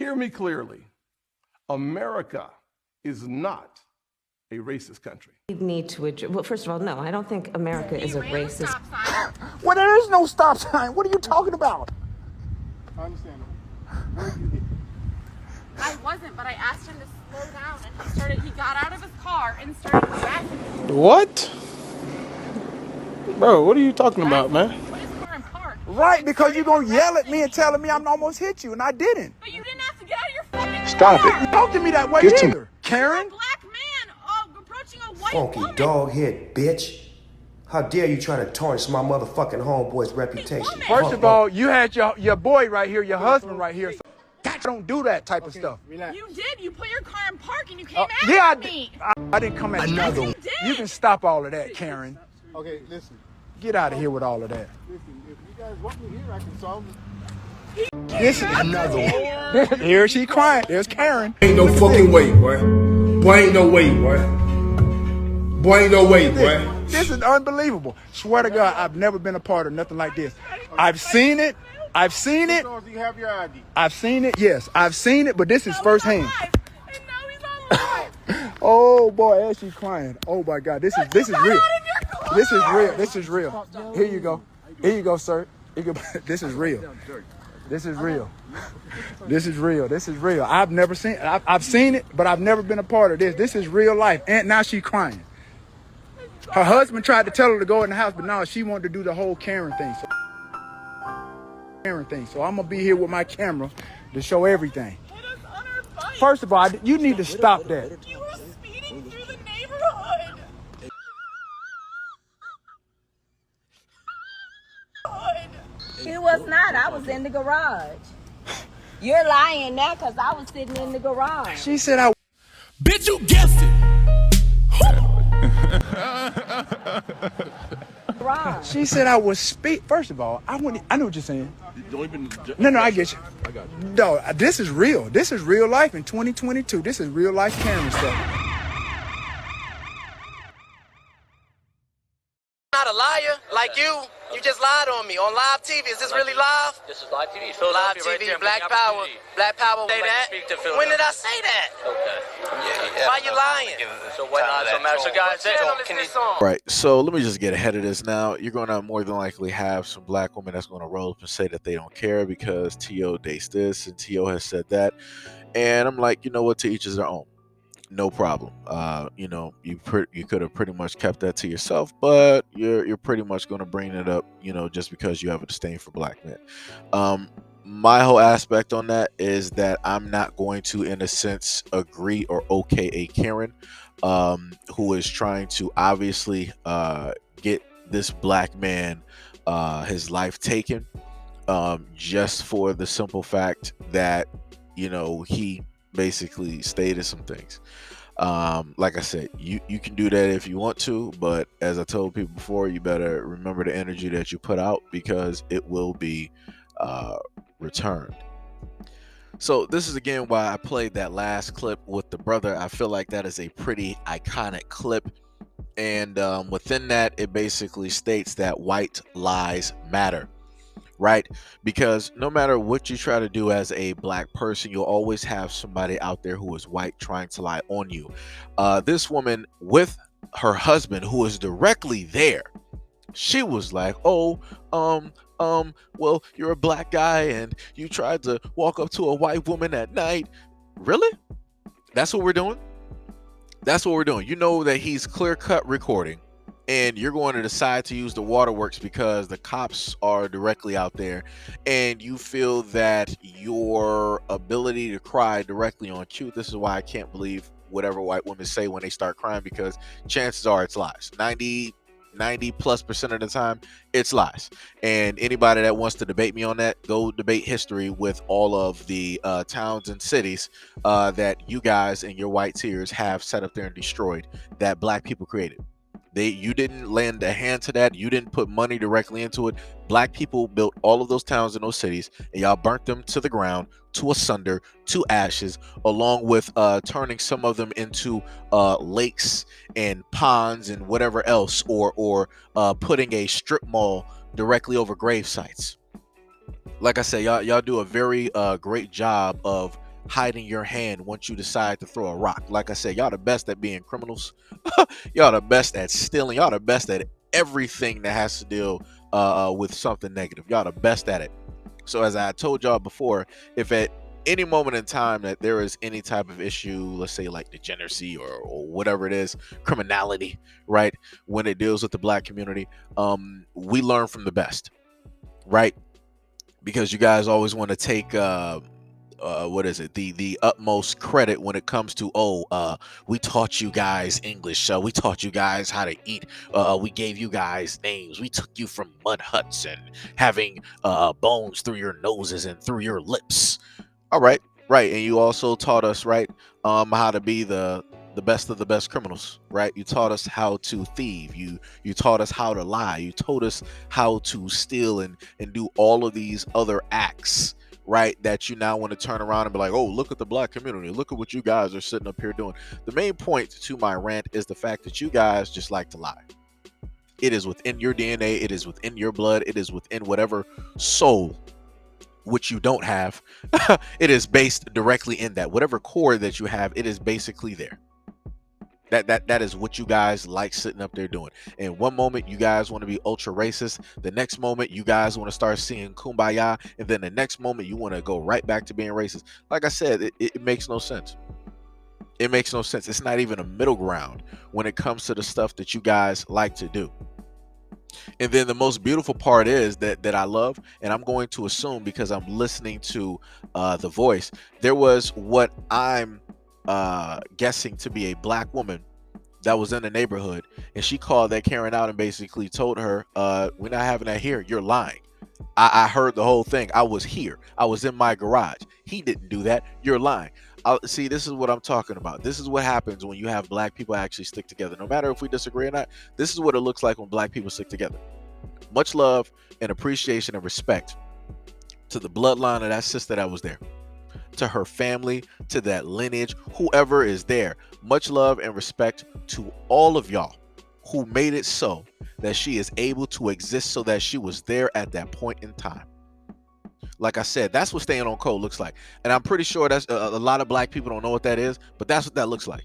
Hear me clearly. America is not a racist country. We need to address, well, first of all, no, I don't think America is a racist. Well, there is no stop sign. What are you talking about? I understand. Where you hit? I wasn't, but I asked him to slow down, and he got out of his car and started harassing me. What? Bro, what are you talking about, man? Put his car in park. Right, because you're going to yell at me and telling me I'm almost hit you, and I didn't. But you didn't have to get out of your fucking Stop car. it. Talk to me that way Get either. Karen? A black man approaching a white Funky woman. dog-head bitch. How dare you try to tarnish my motherfucking homeboy's reputation? First of all, you had your boy right here, your husband right here. So don't do that type of stuff. Relax. You did. You put your car in park and you came Yeah, after me. I didn't come at Yes, you. you did. You can stop all of that, Karen. Okay, listen. Get out of here with all of that. Listen, if you guys want me here, I can solve it. This is another one. Here she crying. There's Karen. Ain't no fucking way, boy. Boy, ain't no way, boy. Boy, ain't no way, boy. This is unbelievable. Swear to God, I've never been a part of nothing like this. I've seen it. I've seen it. Do you have your ID? I've seen it. Yes, I've seen it, but this is firsthand. And now he's on live. Oh boy, as she's crying. Oh my God, this is real. This is real. This is real. Here you go. Here you go, sir. This is real. This is real. This is real. This is real. I've never seen. I've seen it, but I've never been a part of this. This is real life. And now she's crying. Her husband tried to tell her to go in the house, but now she wanted to do the whole Karen thing. So I'm gonna be here with my camera to show everything. Hit us on our bike. First of all, you need to stop that. You were speeding through the neighborhood. He was not. I was in the garage. You're lying now because I was sitting in the garage. She said I. Bitch, you guessed it. Garage. She said I was speed. First of all, I know what you're saying. No, I get you. I got you. No, this is real. This is real life in 2022. This is real life Karen stuff. Not a liar like you. You just lied on me on live TV. Is this really live? This is live TV. Live TV, Black Power. Black Power. Say that. When did I say that? Okay. Why you lying? So what? So guys, Can you? Right, so let me just get ahead of this now. You're going to more than likely have some black women that's going to roll up and say that they don't care because T.O. dates this and T.O. has said that. And I'm like, you know what, to each is their own. No problem. You know, you could have pretty much kept that to yourself, but you're pretty much going to bring it up, you know, just because you have a disdain for black men. My whole aspect on that is that I'm not going to, in a sense, agree or okay a Karen who is trying to obviously get this black man his life taken just for the simple fact that, you know, he basically stated some things. Like I said, you can do that if you want to, but as I told people before, you better remember the energy that you put out because it will be returned. So this is again why I played that last clip with the brother. I feel like that is a pretty iconic clip, and within that it basically states that white lies matter. Right? Because no matter what you try to do as a black person, you'll always have somebody out there who is white trying to lie on you. This woman with her husband who is directly there, she was like, oh, well, you're a black guy and you tried to walk up to a white woman at night. Really? That's what we're doing? That's what we're doing. You know that he's clear-cut recording. And you're going to decide to use the waterworks because the cops are directly out there and you feel that your ability to cry directly on cue. This is why I can't believe whatever white women say when they start crying, because chances are it's lies. 90+% of the time it's lies. And anybody that wants to debate me on that, go debate history with all of the towns and cities that you guys and your white tears have set up there and destroyed that black people created. You didn't lend a hand to that. You didn't put money directly into it. Black people built all of those towns and those cities, and y'all burnt them to the ground, to asunder, to ashes, along with turning some of them into lakes and ponds and whatever else, or putting a strip mall directly over grave sites. Like I said, y'all do a very great job of hiding your hand once you decide to throw a rock. Like I said, y'all the best at being criminals. Y'all the best at stealing. Y'all the best at everything that has to deal with something negative. Y'all the best at it. So as I told y'all before, if at any moment in time that there is any type of issue, let's say like degeneracy or whatever it is, criminality, right, when it deals with the black community, we learn from the best, right? Because you guys always want to take what is it, the utmost credit when it comes to, we taught you guys English, we taught you guys how to eat, we gave you guys names, we took you from mud huts and having bones through your noses and through your lips. All right, right. And you also taught us, right, how to be the best of the best criminals, right? You taught us how to thieve. You taught us how to lie. You told us how to steal and do all of these other acts, right? That you now want to turn around and be like, oh, look at the black community. Look at what you guys are sitting up here doing. The main point to my rant is the fact that you guys just like to lie. It is within your DNA. It is within your blood. It is within whatever soul which you don't have. It is based directly in that. Whatever core that you have, it is basically there. That is what you guys like sitting up there doing. And one moment you guys want to be ultra racist, the next moment you guys want to start seeing kumbaya, and then the next moment you want to go right back to being racist. Like I said, it makes no sense. It makes no sense. It's not even a middle ground when it comes to the stuff that you guys like to do. And then the most beautiful part is that I love, and I'm going to assume because I'm listening to The Voice, there was what I'm guessing to be a black woman that was in the neighborhood, and she called that Karen out and basically told her, we're not having that here. You're lying. I heard the whole thing. I was here. I was in my garage. He didn't do that. You're lying. See, this is what I'm talking about. This is what happens when you have black people actually stick together. No matter if we disagree or not, this is what it looks like when black people stick together. Much love and appreciation and respect to the bloodline of that sister that was there, to her family, to that lineage, whoever is there. Much love and respect to all of y'all who made it so that she is able to exist, so that she was there at that point in time. Like I said, that's what staying on code looks like. And I'm pretty sure that's a lot of black people don't know what that is, but that's what that looks like.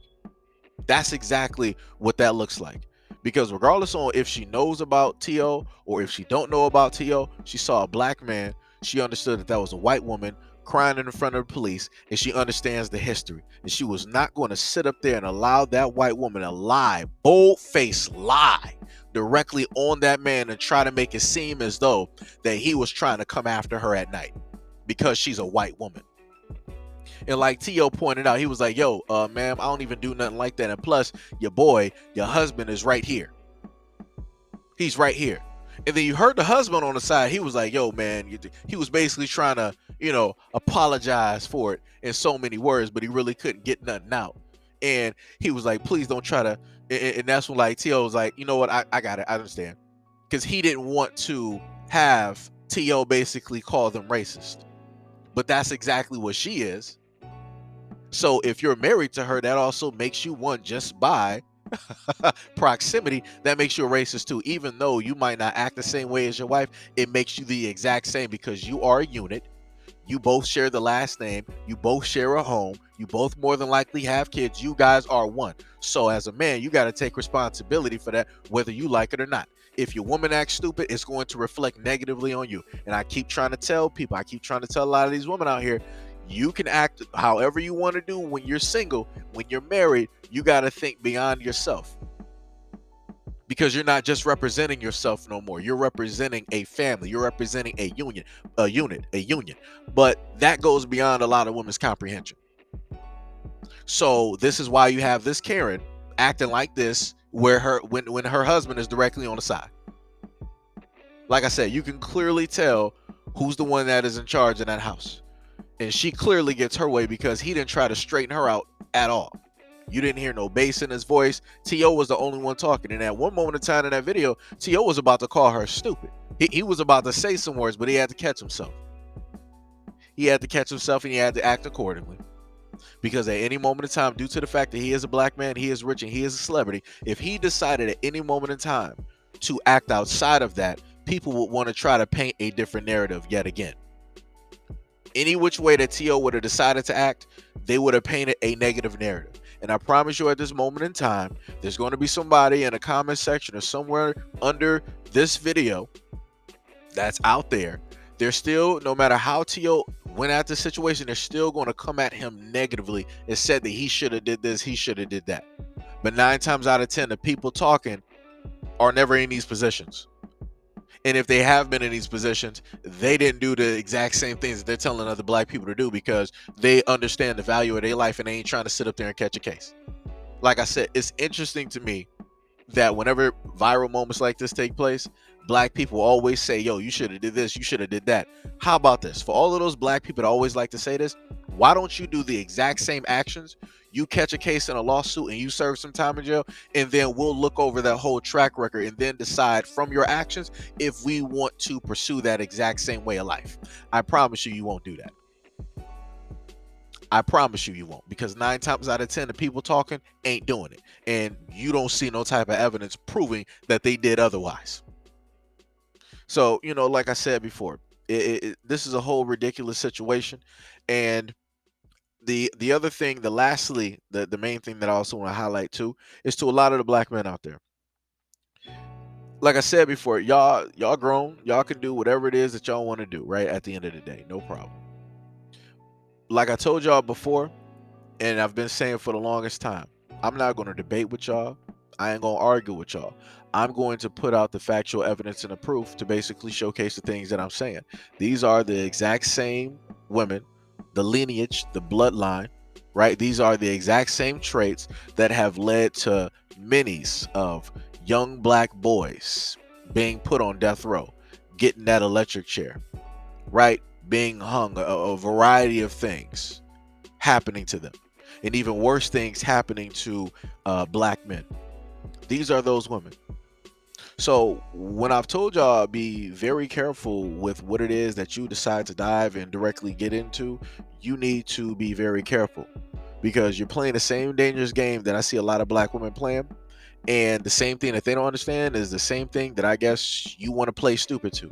That's exactly what that looks like. Because regardless on if she knows about T.O. or if she don't know about T.O., she saw a black man. She understood that was a white woman crying in front of the police, and she understands the history. And she was not going to sit up there and allow that white woman to lie, bold-faced lie, directly on that man and try to make it seem as though that he was trying to come after her at night because she's a white woman. And like T.O. pointed out, he was like, yo, ma'am, I don't even do nothing like that. And plus, your husband is right here. He's right here. And then you heard the husband on the side. He was like, yo, man, he was basically trying to, apologize for it in so many words, but he really couldn't get nothing out. And he was like, please don't try to. And that's when like T.O. was like, you know what? I got it. I understand. Because he didn't want to have T.O. basically call them racist. But that's exactly what she is. So if you're married to her, that also makes you one just by proximity. That makes you a racist too. Even though you might not act the same way as your wife, it makes you the exact same because you are a unit. You both share the last name. You both share a home. You both more than likely have kids. You guys are one. So as a man, you got to take responsibility for that, whether you like it or not. If your woman acts stupid, it's going to reflect negatively on you. And I keep trying to tell people, I keep trying to tell a lot of these women out here, you can act however you want to do when you're single. When you're married, you got to think beyond yourself. Because you're not just representing yourself no more. You're representing a family. You're representing a union. But that goes beyond a lot of women's comprehension. So this is why you have this Karen acting like this, where when her husband is directly on the side. Like I said, you can clearly tell who's the one that is in charge in that house. And she clearly gets her way because he didn't try to straighten her out at all. You didn't hear no bass in his voice. T.O. was the only one talking. And at one moment in time in that video, T.O. was about to call her stupid. He was about to say some words, but he had to catch himself. He had to catch himself and he had to act accordingly. Because at any moment in time, due to the fact that he is a black man, he is rich, and he is a celebrity, if he decided at any moment in time to act outside of that, people would want to try to paint a different narrative yet again. Any which way that T.O. would have decided to act, they would have painted a negative narrative. And I promise you, at this moment in time, there's going to be somebody in a comment section or somewhere under this video that's out there. They're still, no matter how T.O. went at the situation, they're still going to come at him negatively and said that he should have did this, he should have did that. But 9 times out of 10, the people talking are never in these positions. And if they have been in these positions, they didn't do the exact same things that they're telling other black people to do, because they understand the value of their life and they ain't trying to sit up there and catch a case. Like I said, it's interesting to me that whenever viral moments like this take place, black people always say, yo, you should have did this, you should have did that. How about this? For all of those black people that always like to say this, why don't you do the exact same actions? You catch a case in a lawsuit and you serve some time in jail, and then we'll look over that whole track record and then decide from your actions if we want to pursue that exact same way of life. I promise you, you won't do that. I promise you, you won't, because 9 times out of 10, the people talking ain't doing it. And you don't see no type of evidence proving that they did otherwise. So, you know, like I said before, this is a whole ridiculous situation. And the other thing, lastly, the main thing that I also want to highlight too, is to a lot of the black men out there. Like I said before, y'all grown, y'all can do whatever it is that y'all want to do, right? At the end of the day, no problem. Like I told y'all before, and I've been saying for the longest time, I'm not going to debate with y'all. I ain't going to argue with y'all. I'm going to put out the factual evidence and the proof to basically showcase the things that I'm saying. These are the exact same women, the lineage, the bloodline, right? These are the exact same traits that have led to many's of young black boys being put on death row, getting that electric chair, right? Being hung, a variety of things happening to them, and even worse things happening to black men. These are those women. So when I've told y'all, be very careful with what it is that you decide to dive and directly get into, you need to be very careful, because you're playing the same dangerous game that I see a lot of black women playing. And the same thing that they don't understand is the same thing that I guess you want to play stupid to,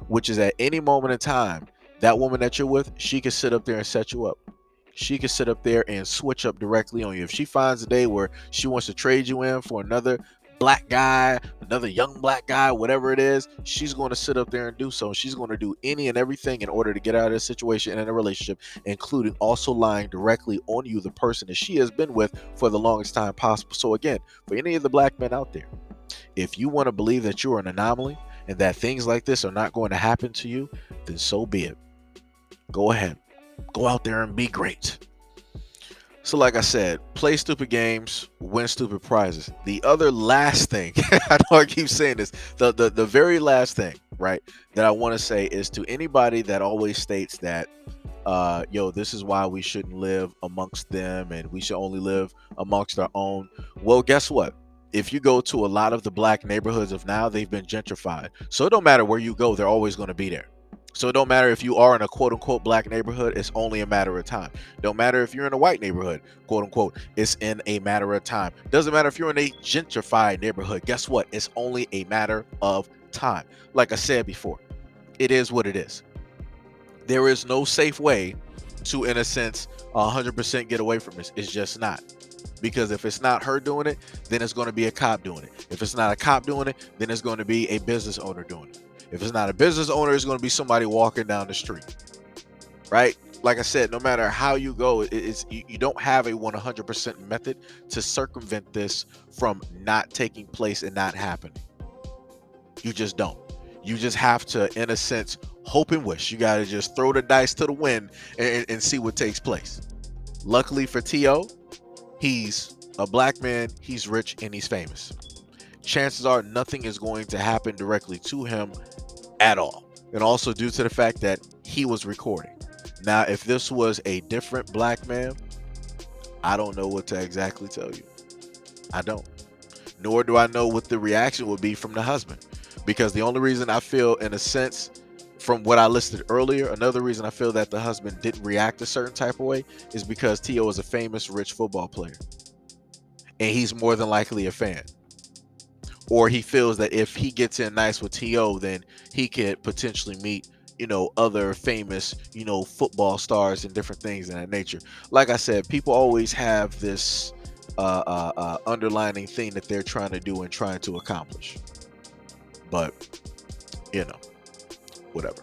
which is at any moment in time, that woman that you're with, she can sit up there and set you up. She can sit up there and switch up directly on you. If she finds a day where she wants to trade you in for another black guy, another young black guy, whatever it is, she's going to sit up there and do so. She's going to do any and everything in order to get out of this situation and in a relationship, including also lying directly on you, the person that she has been with for the longest time possible. So again, for any of the black men out there, if you want to believe that you're an anomaly and that things like this are not going to happen to you, then so be it. Go ahead. Go out there and be great. So like I said, play stupid games, win stupid prizes. The other last thing, I know I keep saying this, the very last thing, right, that I want to say is to anybody that always states that, yo, this is why we shouldn't live amongst them and we should only live amongst our own. Well, guess what? If you go to a lot of the black neighborhoods of now, they've been gentrified. So it don't matter where you go, they're always going to be there. So it don't matter if you are in a quote-unquote black neighborhood, it's only a matter of time. Don't matter if you're in a white neighborhood, quote-unquote, it's in a matter of time. Doesn't matter if you're in a gentrified neighborhood. Guess what? It's only a matter of time. Like I said before, it is what it is. There is no safe way to, in a sense, 100% get away from this. It's just not. Because if it's not her doing it, then it's going to be a cop doing it. If it's not a cop doing it, then it's going to be a business owner doing it. If it's not a business owner, it's going to be somebody walking down the street, right? Like I said, no matter how you go, you don't have a 100% method to circumvent this from not taking place and not happening. You just don't. You just have to, in a sense, hope and wish. You got to just throw the dice to the wind and see what takes place. Luckily for T.O., he's a black man, he's rich, and he's famous. Chances are nothing is going to happen directly to him at all. And also due to the fact that he was recording. Now, if this was a different black man, I don't know what to exactly tell you. I don't. Nor do I know what the reaction would be from the husband. Because the only reason I feel, in a sense, from what I listed earlier, another reason I feel that the husband didn't react a certain type of way is because T.O. is a famous rich football player. And he's more than likely a fan. Or he feels that if he gets in nice with T.O., then he could potentially meet other famous, football stars and different things in that nature. Like I said, people always have this underlining thing that they're trying to do and trying to accomplish. But, whatever.